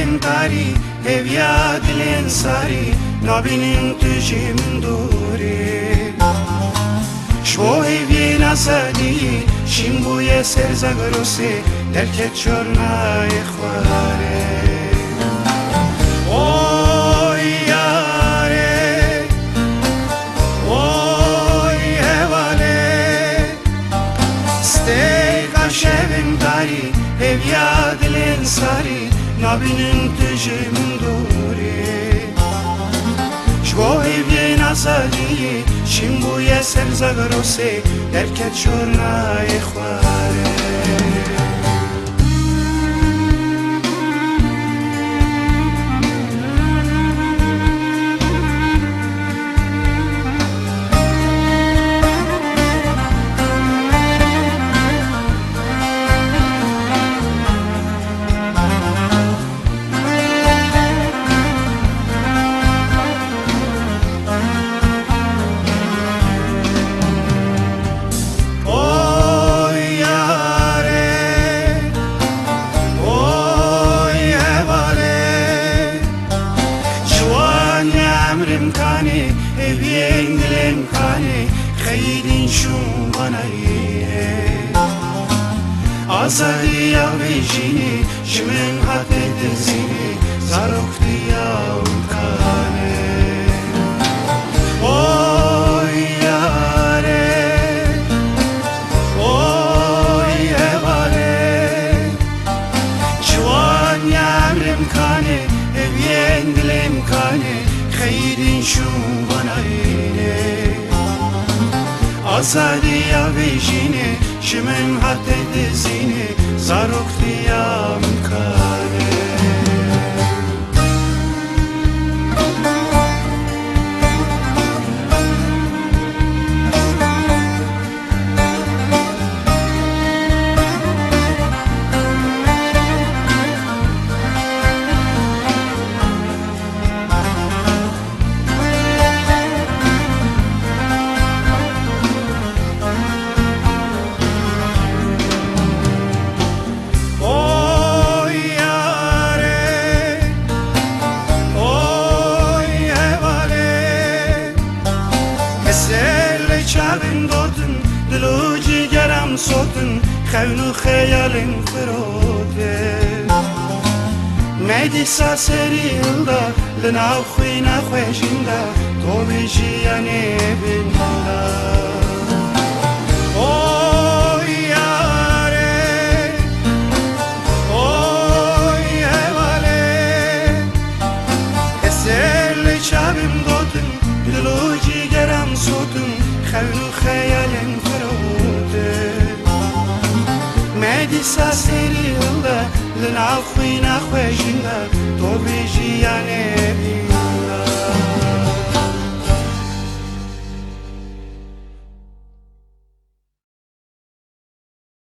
شبم داری هویا دلین ساری نبینیم تجیم دوری شو هوی نسدی شیم بوی سرزگروسی درکت چرنای خواره اوی یاره اوی هواله ستیقا شبم داری هویا دلین ساری نبینیم تجیم دوری شو هوی نسدی شیم بوی سرزگروسی درکت چرنای خواره امکانی هویین دل امکانی خیلی شون بنایه آزادی آویجینی شمن حد دزینی زاروختی امکانه اوی یاره اوی هواله جوان یامر امکانی هویین دل امکانی خیلی شون بنایه آزادی آویجینه شمن حد دزینه زاروختی امکانه شبم دادن دلو جیگرم سوتن خون و خیالم فروده میدی ساسری الدا لناو خوی نخوشنده تو بیشی یعنی بینده اوی یاره اوی هواله اسل شبم دادن دلو جیگرم سوتن خون و خیالم فروده میدی ساسری الدا لناو خوی نخوشنده تو بیشی یعنی